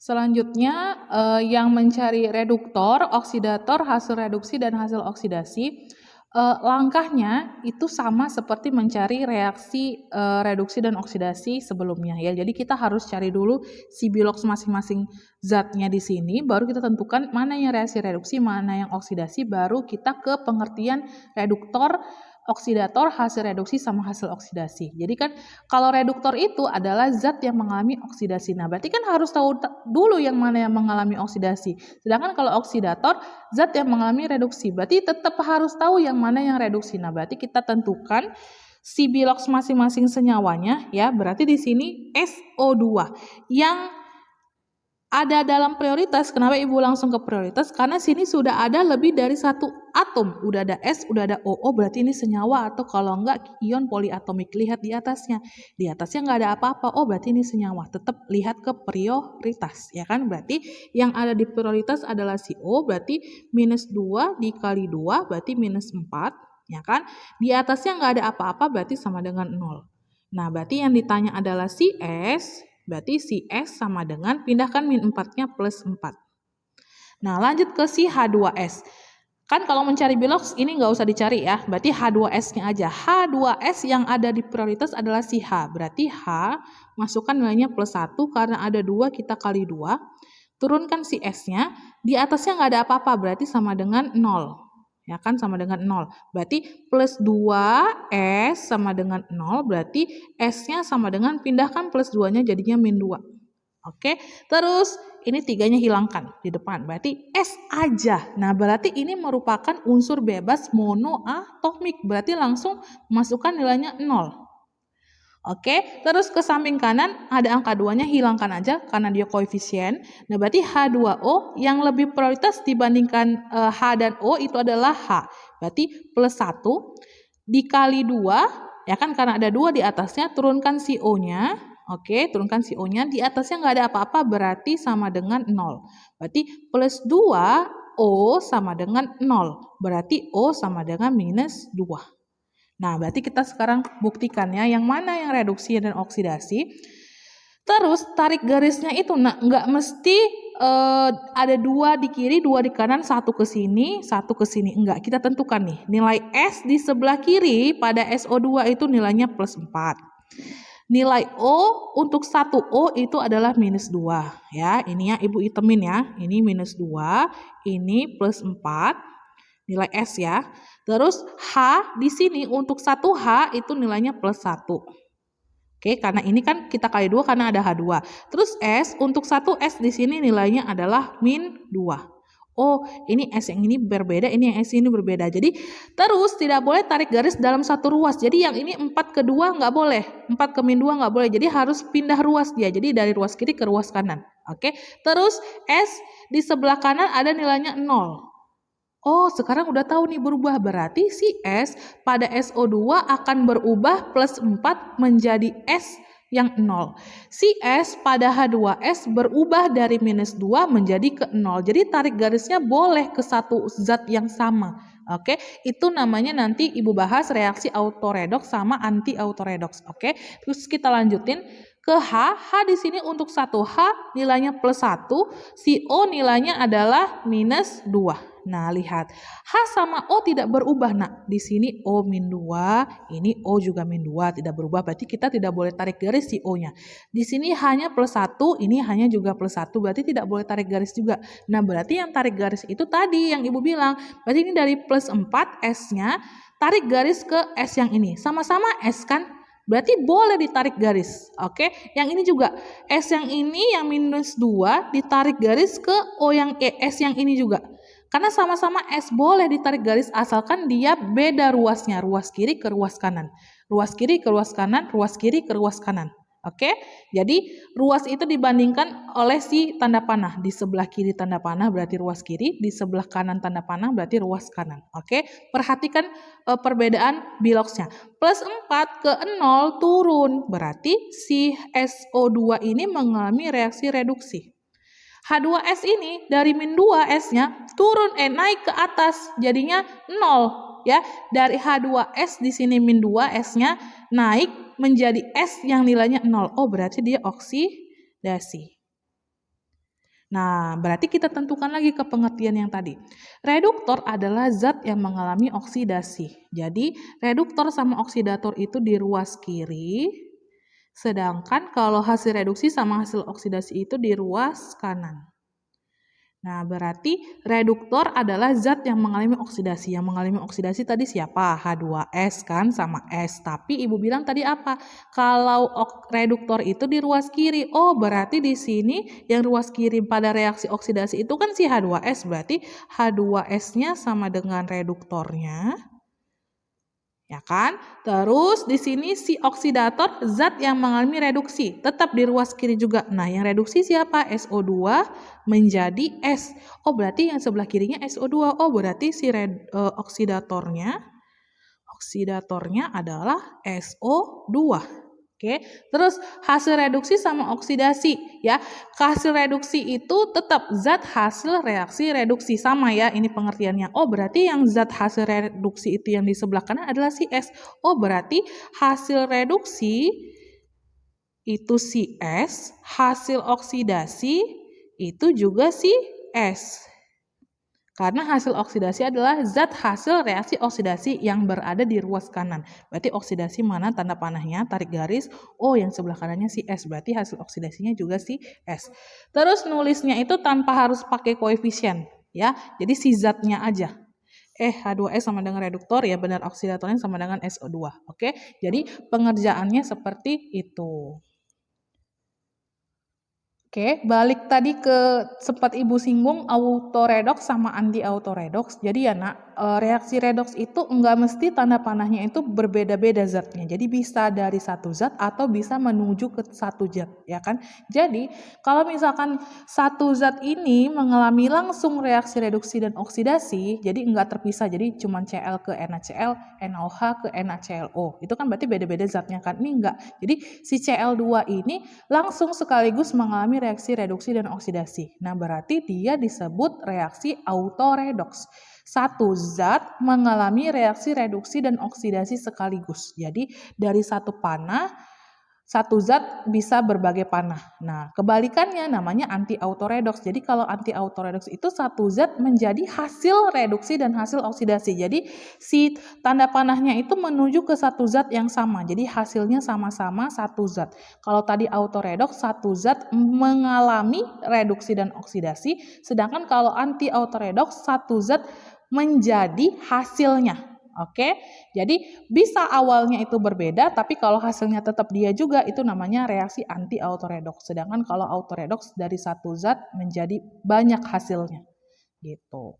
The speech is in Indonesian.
Selanjutnya, yang mencari reduktor, oksidator, hasil reduksi, dan hasil oksidasi, langkahnya itu sama seperti mencari reaksi reduksi dan oksidasi sebelumnya ya. Jadi kita harus cari dulu si biloks masing-masing zatnya di sini, baru kita tentukan mana yang reaksi reduksi, mana yang oksidasi, baru kita ke pengertian reduktor, oksidator, hasil reduksi, sama hasil oksidasi. Jadi kan kalau reduktor itu adalah zat yang mengalami oksidasi. Nah, berarti kan harus tahu dulu yang mana yang mengalami oksidasi. Sedangkan kalau oksidator, zat yang mengalami reduksi. Berarti tetap harus tahu yang mana yang reduksi. Nah, berarti kita tentukan si biloks masing-masing senyawanya ya. Berarti di sini SO2 yang ada dalam prioritas. Kenapa Ibu langsung ke prioritas? Karena sini sudah ada lebih dari satu atom. Udah ada S, udah ada O. Berarti ini senyawa, atau kalau enggak ion poliatomik. Lihat di atasnya. Di atasnya nggak ada apa-apa. Oh, berarti ini senyawa. Tetap lihat ke prioritas. Ya kan? Berarti yang ada di prioritas adalah si O. Berarti minus 2 dikali 2. Berarti minus 4. Ya kan? Di atasnya nggak ada apa-apa. Berarti sama dengan 0. Nah, berarti yang ditanya adalah si S. Berarti si S sama dengan, pindahkan min 4-nya plus 4. Nah, lanjut ke si H2S. Kan kalau mencari biloks ini nggak usah dicari ya. Berarti H2S-nya aja. H2S yang ada di prioritas adalah si H. Berarti H, masukkan nilainya plus 1. Karena ada 2, kita kali 2. Turunkan si S-nya. Di atasnya nggak ada apa-apa. Berarti sama dengan 0. Ya kan, sama dengan 0. Berarti plus 2S sama dengan 0. Berarti S-nya sama dengan, pindahkan plus 2-nya jadinya min 2. Oke, terus ini 3-nya hilangkan di depan. Berarti S aja. Nah, berarti ini merupakan unsur bebas monoatomik. Berarti langsung masukkan nilainya 0. Oke, terus ke samping kanan ada angka 2-nya, hilangkan aja karena dia koefisien. Nah, berarti H2O yang lebih prioritas dibandingkan H dan O itu adalah H. Berarti plus 1 dikali 2, ya kan, karena ada 2 di atasnya, turunkan si O-nya. Oke, turunkan si O-nya. Di atasnya nggak ada apa-apa, berarti sama dengan 0. Berarti plus 2 O sama dengan 0. Berarti O sama dengan minus 2. Nah, berarti kita sekarang buktikan ya, yang mana yang reduksi dan oksidasi. Terus tarik garisnya itu, nah, nggak mesti ada 2 di kiri, 2 di kanan, 1 ke sini, 1 ke sini. Enggak, kita tentukan nih, nilai S di sebelah kiri pada SO2 itu nilainya plus 4. Nilai O untuk 1O itu adalah minus 2. Ya, ini ya Ibu itemin ya, ini minus 2, ini plus 4. Nilai S ya. Terus H di sini untuk 1H itu nilainya plus 1. Oke, karena ini kan kita kali 2 karena ada H2. Terus S untuk 1S di sini nilainya adalah min 2. Oh, ini S yang ini berbeda, ini yang S ini berbeda. Jadi terus tidak boleh tarik garis dalam satu ruas. Jadi yang ini 4 ke 2 nggak boleh. 4 ke min 2 nggak boleh. Jadi harus pindah ruas dia. Jadi dari ruas kiri ke ruas kanan. Oke, terus S di sebelah kanan ada nilainya 0. Oh, sekarang udah tahu nih berubah. Berarti si S pada SO2 akan berubah plus 4 menjadi S yang 0. Si S pada H2S berubah dari minus 2 menjadi ke 0. Jadi tarik garisnya boleh ke satu zat yang sama. Oke, itu namanya nanti Ibu bahas reaksi autoredoks sama anti autoredoks. Oke, terus kita lanjutin ke H. H di sini untuk 1H nilainya plus 1, si O nilainya adalah minus 2. Nah, lihat. H sama O tidak berubah. Nah, di sini O min 2, ini O juga min 2, tidak berubah. Berarti kita tidak boleh tarik garis si O-nya. Di sini hanya plus 1, ini hanya juga plus 1, berarti tidak boleh tarik garis juga. Nah, berarti yang tarik garis itu tadi yang Ibu bilang. Berarti ini dari plus 4, S-nya, tarik garis ke S yang ini. Sama-sama S kan? Berarti boleh ditarik garis. Oke, yang ini juga. S yang ini yang minus 2 ditarik garis ke O yang S yang ini juga. Karena sama-sama S boleh ditarik garis asalkan dia beda ruasnya. Ruas kiri ke ruas kanan. Ruas kiri ke ruas kanan, ruas kiri ke ruas kanan. Oke, jadi ruas itu dibandingkan oleh si tanda panah. Di sebelah kiri tanda panah berarti ruas kiri, di sebelah kanan tanda panah berarti ruas kanan. Oke, perhatikan perbedaan biloksnya. Plus 4 ke 0 turun, berarti si SO2 ini mengalami reaksi reduksi. H2S ini dari min 2 S-nya turun naik ke atas jadinya 0 ya. Dari H2S di sini min 2 S-nya naik menjadi S yang nilainya 0. Oh, berarti dia oksidasi. Nah, berarti kita tentukan lagi ke pengertian yang tadi. Reduktor adalah zat yang mengalami oksidasi. Jadi, reduktor sama oksidator itu di ruas kiri, sedangkan kalau hasil reduksi sama hasil oksidasi itu di ruas kanan. Nah, berarti reduktor adalah zat yang mengalami oksidasi. Yang mengalami oksidasi tadi siapa? H2S kan sama S. Tapi Ibu bilang tadi apa? Kalau reduktor itu di ruas kiri. Oh, berarti di sini yang ruas kiri pada reaksi oksidasi itu kan si H2S. Berarti H2S-nya sama dengan reduktornya. Ya kan? Terus di sini si oksidator zat yang mengalami reduksi, tetap di ruas kiri juga. Nah, yang reduksi siapa? SO2 menjadi S. Oh, berarti yang sebelah kirinya SO2. Oh, berarti si oksidatornya adalah SO2. Oke, terus hasil reduksi sama oksidasi ya. Hasil reduksi itu tetap zat hasil reaksi reduksi sama ya. Ini pengertiannya. Oh, berarti yang zat hasil reduksi itu yang di sebelah kanan adalah si S. Oh, berarti hasil reduksi itu si S, hasil oksidasi itu juga si S. Karena hasil oksidasi adalah zat hasil reaksi oksidasi yang berada di ruas kanan. Berarti oksidasi mana tanda panahnya, tarik garis, oh yang sebelah kanannya si S, berarti hasil oksidasinya juga si S. Terus nulisnya itu tanpa harus pakai koefisien, ya. Jadi si zatnya aja. H2S sama dengan reduktor, ya benar oksidatornya sama dengan SO2. Oke, jadi pengerjaannya seperti itu. Oke, balik tadi ke sempat Ibu singgung autoredoks sama anti autoredoks. Jadi ya nak, reaksi redoks itu enggak mesti tanda panahnya itu berbeda-beda zatnya. Jadi bisa dari satu zat atau bisa menuju ke satu zat, ya kan? Jadi kalau misalkan satu zat ini mengalami langsung reaksi reduksi dan oksidasi, jadi enggak terpisah. Jadi cuma Cl ke NaCl, NaOH ke NaClO. Itu kan berarti beda-beda zatnya kan? Ini enggak. Jadi si Cl2 ini langsung sekaligus mengalami reaksi reduksi dan oksidasi. Nah, berarti dia disebut reaksi autoredoks. Satu zat mengalami reaksi reduksi dan oksidasi sekaligus. Jadi, dari satu panah, satu zat bisa berbagai panah. Nah, kebalikannya namanya anti autoredoks. Jadi, kalau anti autoredoks itu satu zat menjadi hasil reduksi dan hasil oksidasi. Jadi, si tanda panahnya itu menuju ke satu zat yang sama. Jadi, hasilnya sama-sama satu zat. Kalau tadi autoredoks, satu zat mengalami reduksi dan oksidasi. Sedangkan kalau anti autoredoks, satu zat menjadi hasilnya. Oke, jadi bisa awalnya itu berbeda, tapi kalau hasilnya tetap dia juga, itu namanya reaksi anti autoredoks. Sedangkan kalau autoredoks dari satu zat menjadi banyak hasilnya, gitu.